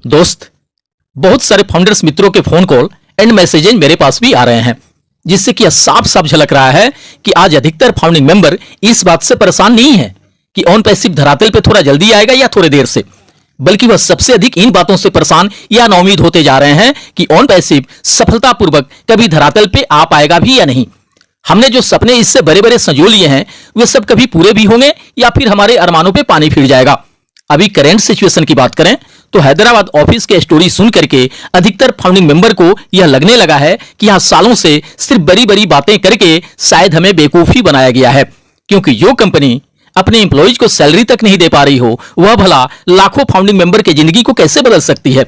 दोस्त, बहुत सारे फाउंडर्स मित्रों के फोन कॉल एंड मैसेजेस मेरे पास भी आ रहे हैं, जिससे कि यह साफ साफ झलक रहा है कि आज अधिकतर फाउंडिंग मेंबर इस बात से परेशान नहीं है कि ऑन पैसिव धरातल पे थोड़ा जल्दी आएगा या थोड़े देर से, बल्कि वह सबसे अधिक इन बातों से परेशान या नाउमीद होते जा रहे हैं कि ऑन पैसिव सफलतापूर्वक कभी धरातल पे आ पाएगा भी या नहीं। हमने जो सपने इससे बड़े बड़े संजो लिए हैं वे सब कभी पूरे भी होंगे या फिर हमारे अरमानों पे पानी फिर जाएगा। अभी करंट सिचुएशन की बात करें तो हैदराबाद ऑफिस के स्टोरी सुन करके अधिकतर फाउंडिंग मेंबर को यह लगने लगा है कि यहां सालों से सिर्फ बड़ी बड़ी बातें करके शायद हमें बेवकूफी बनाया गया है, क्योंकि जो कंपनी अपने एम्प्लॉइज को सैलरी तक नहीं दे पा रही हो वह भला लाखों फाउंडिंग मेंबर की जिंदगी को कैसे बदल सकती है।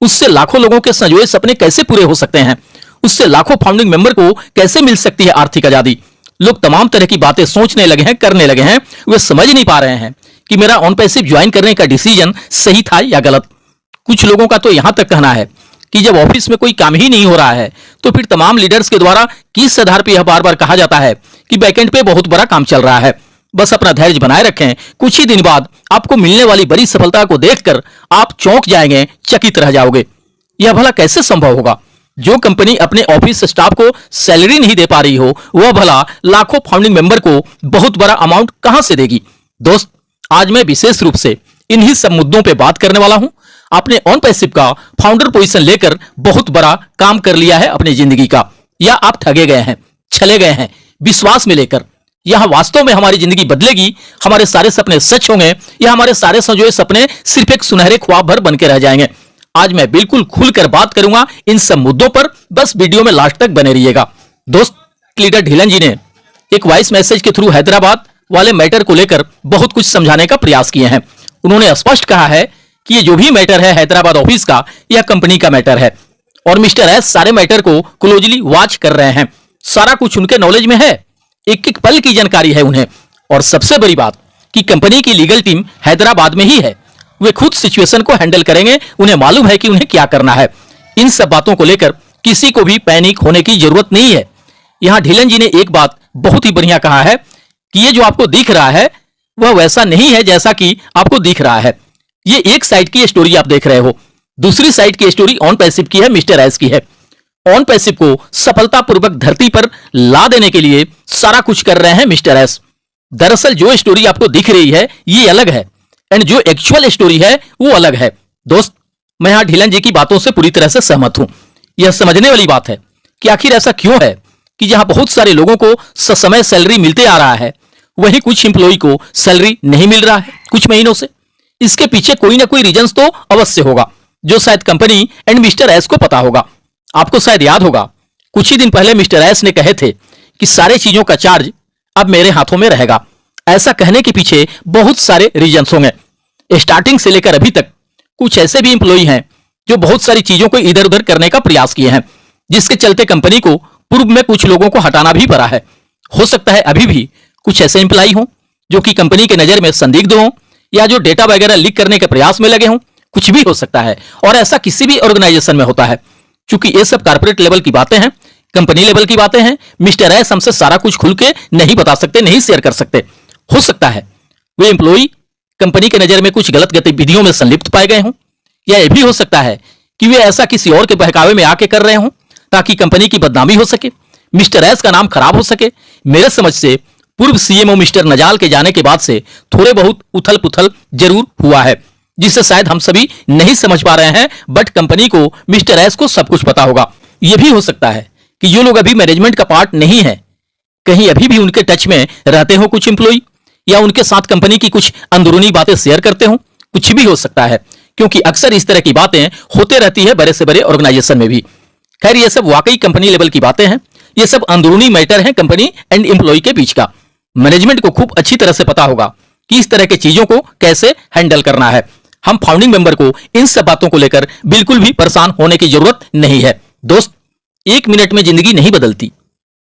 उससे लाखों लोगों के संजोए सपने कैसे पूरे हो सकते हैं, उससे लाखों फाउंडिंग मेंबर को कैसे मिल सकती है आर्थिक आजादी। लोग तमाम तरह की बातें सोचने लगे हैं, करने लगे हैं, वे समझ नहीं पा रहे हैं कि मेरा ऑन पैसिव ज्वाइन करने का डिसीजन सही था या गलत। कुछ लोगों का तो यहां तक कहना है कि जब ऑफिस में कोई काम ही नहीं हो रहा है तो फिर तमाम लीडर्स के द्वारा किस आधार पर यह बार बार कहा जाता है कि बैकएंड पे बहुत बड़ा काम चल रहा है। बस अपना धैर्य बनाए रखें, कुछ ही दिन बाद आपको मिलने वाली बड़ी सफलता को देखकर आप चौंक जाएंगे, चकित रह जाओगे। यह भला कैसे संभव होगा? जो कंपनी अपने ऑफिस स्टाफ को सैलरी नहीं दे पा रही हो वह भला लाखों फाउंडिंग मेंबर को बहुत बड़ा अमाउंट कहां से देगी? दोस्त, आज मैं विशेष रूप से इन्हीं सब मुद्दों पे बात करने वाला हूं। आपने ऑन पैसिव का फाउंडर पोजीशन लेकर बहुत बड़ा काम कर लिया है अपनी जिंदगी का, या आप ठगे गए हैं, छले गए हैं विश्वास में लेकर। यहां वास्तव में हमारी जिंदगी बदलेगी, हमारे सारे सपने सच होंगे या हमारे सारे संजोए सपने सिर्फ एक सुनहरे ख्वाब भर बन के रह जाएंगे। आज मैं बिल्कुल खुलकर बात करूंगा इन सब मुद्दों पर, बस वीडियो में लास्ट तक बने रहिएगा। दोस्त, लीडर ढीलन जी ने एक वॉइस मैसेज के थ्रू हैदराबाद वाले मैटर को लेकर बहुत कुछ समझाने का प्रयास किए हैं। उन्होंने स्पष्ट कहा है कि ये जो भी मैटर है हैदराबाद ऑफिस का, यह कंपनी का मैटर है और मिस्टर एस सारे मैटर को क्लोजली वॉच कर रहे हैं। सारा कुछ उनके नॉलेज में है, एक एक पल की जानकारी है उन्हें। और सबसे बड़ी बात कि कंपनी की लीगल टीम हैदराबाद में ही है, वे खुद सिचुएशन को हैंडल करेंगे, उन्हें मालूम है कि उन्हें क्या करना है। इन सब बातों को लेकर किसी को भी पैनिक होने की जरूरत नहीं है। यहां ढीलन जी ने एक बात बहुत ही बढ़िया कहा है कि ये जो आपको दिख रहा है वह वैसा नहीं है जैसा कि आपको दिख रहा है। ये एक साइड की स्टोरी आप देख रहे हो, दूसरी साइड की स्टोरी ऑन पैसिव की है, मिस्टर एस की है। ऑन पैसिव को सफलतापूर्वक धरती पर ला देने के लिए सारा कुछ कर रहे हैं मिस्टर एस। दरअसल जो स्टोरी आपको दिख रही है ये अलग है एंड जो एक्चुअल स्टोरी है वो अलग है। दोस्त, मैं यहां ढीलन जी की बातों से पूरी तरह से सहमत हूं। यह समझने वाली बात है कि आखिर ऐसा क्यों है कि जहां बहुत सारे लोगों को ससमय सैलरी मिलते आ रहा है वहीं कुछ एम्प्लॉय को सैलरी नहीं मिल रहा है कुछ महीनों से। इसके पीछे कोई ना कोई रीजंस तो अवश्य होगा जो शायद कंपनी एंड मिस्टर एस को पता होगा। आपको शायद याद होगा कुछ ही दिन पहले मिस्टर एस ने कहे थे कि सारे चीजों का चार्ज अब मेरे हाथों में रहेगा। ऐसा कहने के पीछे बहुत सारे रीजंस होंगे। स्टार्टिंग से लेकर अभी तक कुछ ऐसे भी एम्प्लॉय हैं जो बहुत सारी चीजों को इधर उधर करने का प्रयास किए हैं, जिसके चलते कंपनी को पूर्व में कुछ लोगों को हटाना भी पड़ा है। हो सकता है अभी भी कुछ ऐसे एम्प्लॉय हों जो कि कंपनी के नजर में संदिग्ध हों या जो डेटा वगैरह लीक करने के प्रयास में लगे हों, कुछ भी हो सकता है। और ऐसा किसी भी ऑर्गेनाइजेशन में होता है, क्योंकि ये सब कॉर्पोरेट लेवल की बातें हैं, कंपनी लेवल की बातें हैं। मिस्टर एस हमसे सारा कुछ खुल के नहीं बता सकते, नहीं शेयर कर सकते। हो सकता है वे एम्प्लॉय कंपनी के नजर में कुछ गलत गतिविधियों में संलिप्त पाए गए हों, या यह भी हो सकता है कि वे ऐसा किसी और के बहकावे में आके कर रहे हों ताकि कंपनी की बदनामी हो सके, मिस्टर एस का नाम खराब हो सके। मेरे समझ से पूर्व सीएमओ मिस्टर नजाल के जाने के बाद से थोड़े बहुत उथल पुथल जरूर हुआ है, जिसे शायद हम सभी नहीं समझ पा रहे हैं, बट कंपनी को मिस्टर एस को सब कुछ पता होगा। यह भी हो सकता है कि जो लोग अभी मैनेजमेंट का पार्ट नहीं है, कहीं अभी भी उनके टच में रहते हो कुछ एम्प्लॉय, या उनके साथ कंपनी की कुछ अंदरूनी बातें शेयर करते हो, कुछ भी हो सकता है, क्योंकि अक्सर इस तरह की बातें होते रहती है बड़े से बड़े ऑर्गेनाइजेशन में भी। खैर, ये सब वाकई कंपनी लेवल की बातें हैं, ये सब अंदरूनी मैटर हैं कंपनी एंड एम्प्लॉय के बीच का। मैनेजमेंट को खूब अच्छी तरह से पता होगा कि इस तरह की चीजों को कैसे हैंडल करना है। हम फाउंडिंग मेंबर को इन सब बातों को लेकर बिल्कुल भी परेशान होने की जरूरत नहीं है। दोस्त, एक मिनट में जिंदगी नहीं बदलती,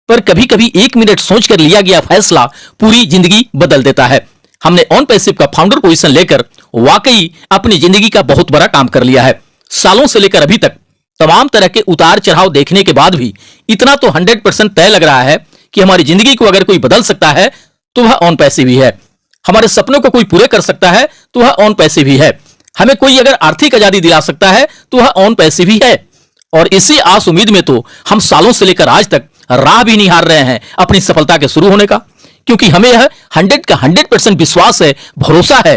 पर कभी कभी एक मिनट सोचकर लिया गया फैसला पूरी जिंदगी बदल देता है। हमने ऑन पैसिव का फाउंडर पोजीशन लेकर वाकई अपनी जिंदगी का बहुत बड़ा काम कर लिया है। सालों से लेकर अभी तक तमाम तरह के उतार चढ़ाव देखने के बाद भी इतना तो 100% तय लग रहा है कि हमारी जिंदगी को अगर कोई बदल सकता है तो वह ऑन पैसिव ही है। हमारे सपनों को कोई पूरे कर सकता है तो वह ऑन पैसिव ही है। हमें कोई अगर आर्थिक आजादी दिला सकता है तो वह ऑन पैसिव ही है। और इसी आस उम्मीद में तो हम सालों से लेकर आज तक राह भी नहीं हार रहे हैं अपनी सफलता के शुरू होने का, क्योंकि हमें यह 100 का 100% विश्वास है, भरोसा है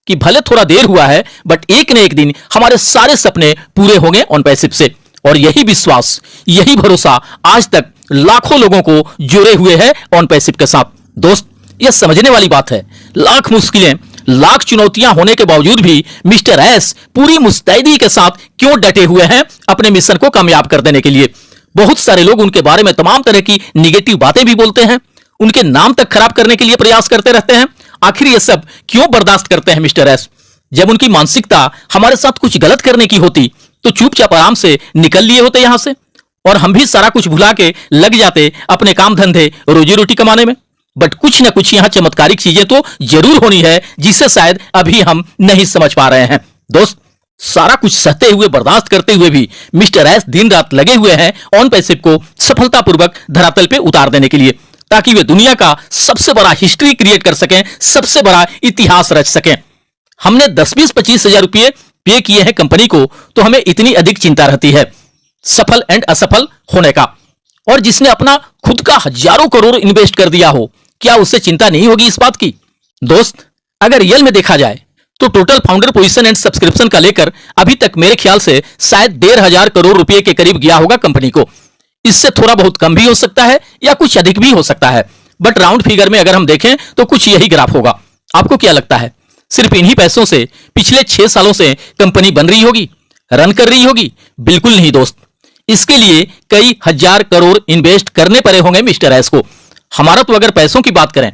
कि भले थोड़ा देर हुआ है बट एक न एक दिन हमारे सारे सपने पूरे होंगे ऑन पैसिव से। और यही विश्वास, यही भरोसा आज तक लाखों लोगों को जोड़े हुए है ऑन पैसिव के साथ। दोस्त, यह समझने वाली बात है, लाख मुश्किलें, लाख चुनौतियां होने के बावजूद भी मिस्टर एस पूरी मुस्तैदी के साथ क्यों डटे हुए हैं अपने मिशन को कामयाब कर देने के लिए। बहुत सारे लोग उनके बारे में तमाम तरह की निगेटिव बातें भी बोलते हैं, उनके नाम तक खराब करने के लिए प्रयास करते रहते हैं। आखिर ये सब क्यों बर्दाश्त करते हैं मिस्टर एस? जब उनकी मानसिकता हमारे साथ कुछ गलत करने की होती तो चुपचाप आराम से निकल लिए होते यहां से, और हम भी सारा कुछ भुला के लग जाते अपने काम धंधे, रोजी रोटी कमाने में। बट कुछ ना कुछ यहां चमत्कारिक चीजें तो जरूर होनी है जिसे शायद अभी हम नहीं समझ पा रहे हैं। दोस्त, सारा कुछ सहते हुए, बर्दाश्त करते हुए भी मिस्टर एस दिन रात लगे हुए हैं ऑन पैसिव को सफलतापूर्वक धरातल पे उतार देने के लिए, ताकि वे दुनिया का सबसे बड़ा हिस्ट्री क्रिएट कर सकें, सबसे बड़ा इतिहास रच सकें। हमने 10-20-25 हजार रुपये पे किए हैं कंपनी को, तो हमें इतनी अधिक चिंता रहती है सफल एंड असफल होने का। और जिसने अपना खुद का हजारों करोड़ इन्वेस्ट कर दिया हो, क्या उससे चिंता नहीं होगी इस बात की? दोस्त, अगर रियल में देखा जाए तो total founder position and subscription का लेकर अभी तक मेरे ख्याल से शायद 1,500 करोड़ रुपए के करीब गया होगा कंपनी को। इससे थोड़ा बहुत कम भी हो सकता है या कुछ अधिक भी हो सकता है, बट राउंड फिगर में अगर हम देखें तो कुछ यही ग्राफ होगा। आपको क्या लगता है, सिर्फ इन्हीं पैसों से पिछले 6 सालों से कंपनी बन रही होगी, रन कर रही होगी? बिल्कुल नहीं दोस्त, इसके लिए कई हजार करोड़ इन्वेस्ट करने पड़े होंगे मिस्टर एस को। हमारा तो अगर पैसों की बात करें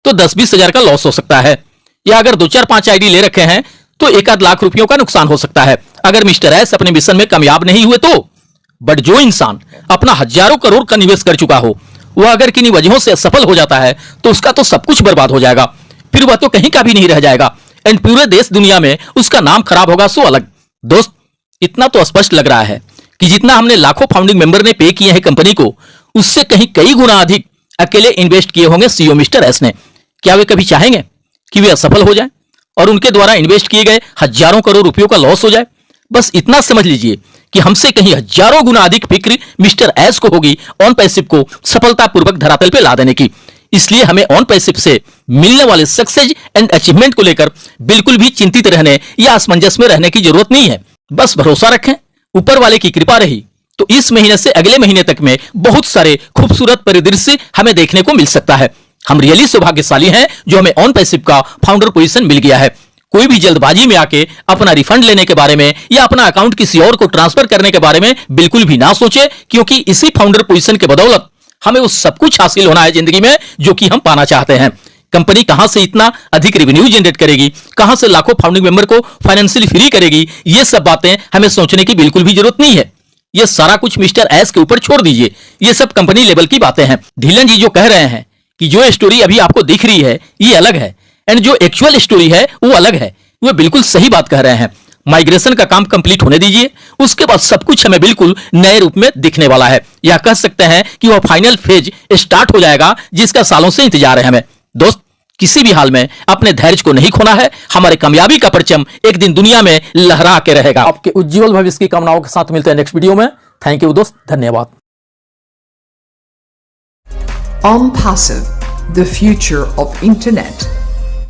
तो 10-20 हजार का लॉस हो सकता है, या अगर 2-4-5 आईडी ले रखे हैं तो 1-8 लाख रुपयों का नुकसान हो सकता है अगर मिस्टर एस अपने मिशन में कामयाब नहीं हुए तो। बट जो इंसान अपना हजारों करोड़ का निवेश कर चुका हो, वह अगर किन्हीं वजहों से असफल हो जाता है तो उसका तो सब कुछ बर्बाद हो जाएगा, फिर वह तो कहीं का भी नहीं रह जाएगा, एंड पूरे देश दुनिया में उसका नाम खराब होगा सो अलग। दोस्त, इतना तो स्पष्ट लग रहा है कि जितना हमने लाखों फाउंडिंग मेंबर ने पे किए हैं कंपनी को, उससे कहीं कई गुना अधिक अकेले इन्वेस्ट किए होंगे सीईओ मिस्टर एस ने। क्या वे कभी चाहेंगे कि वे असफल हो जाएं और उनके द्वारा इन्वेस्ट किए गए हजारों करोड़ रुपयों का लॉस हो जाए? बस इतना समझ लीजिए कि हमसे कहीं हजारों गुना अधिक फिक्र मिस्टर एस को होगी ऑन पैसिव को सफलतापूर्वक धरातल पे ला देने की। इसलिए हमें ऑन पैसिव से मिलने वाले सक्सेस एंड अचीवमेंट को लेकर बिल्कुल भी चिंतित रहने या असमंजस में रहने की जरूरत नहीं है। बस भरोसा रखें, ऊपर वाले की कृपा रही तो इस महीने से अगले महीने तक में बहुत सारे खूबसूरत परिदृश्य हमें देखने को मिल सकता है। हम रियली सौभाग्यशाली हैं जो हमें ऑन पैसिव का फाउंडर पोजीशन मिल गया है। कोई भी जल्दबाजी में आके अपना रिफंड लेने के बारे में या अपना अकाउंट किसी और को ट्रांसफर करने के बारे में बिल्कुल भी ना सोचे, क्योंकि इसी फाउंडर पोजीशन के बदौलत हमें वो सब कुछ हासिल होना है जिंदगी में जो कि हम पाना चाहते हैं। कंपनी कहां से इतना अधिक रेवेन्यू जनरेट करेगी, कहां से लाखों फाउंडिंग मेंबर को फाइनेंशियली फ्री करेगी, ये सब बातें हमें सोचने की बिल्कुल भी जरूरत नहीं है। ये सारा कुछ मिस्टर एस के ऊपर छोड़ दीजिए, ये सब कंपनी लेवल की बातें हैं। ढीलन जी जो कह रहे हैं कि जो स्टोरी अभी आपको दिख रही है ये अलग है, एंड जो एक्चुअल स्टोरी है वो अलग है, वो बिल्कुल सही बात कह रहे हैं। माइग्रेशन का काम कंप्लीट होने दीजिए, उसके बाद सब कुछ हमें बिल्कुल नए रूप में दिखने वाला है, या कह सकते हैं कि वह फाइनल फेज स्टार्ट हो जाएगा जिसका सालों से इंतजार है हमें। दोस्त, किसी भी हाल में अपने धैर्य को नहीं खोना है, हमारे कामयाबी का परचम एक दिन दुनिया में लहरा के रहेगा। आपके उज्जवल भविष्य की कामनाओं के साथ मिलते हैं नेक्स्ट वीडियो में। थैंक यू दोस्त, धन्यवाद। OnPassive, the future of internet.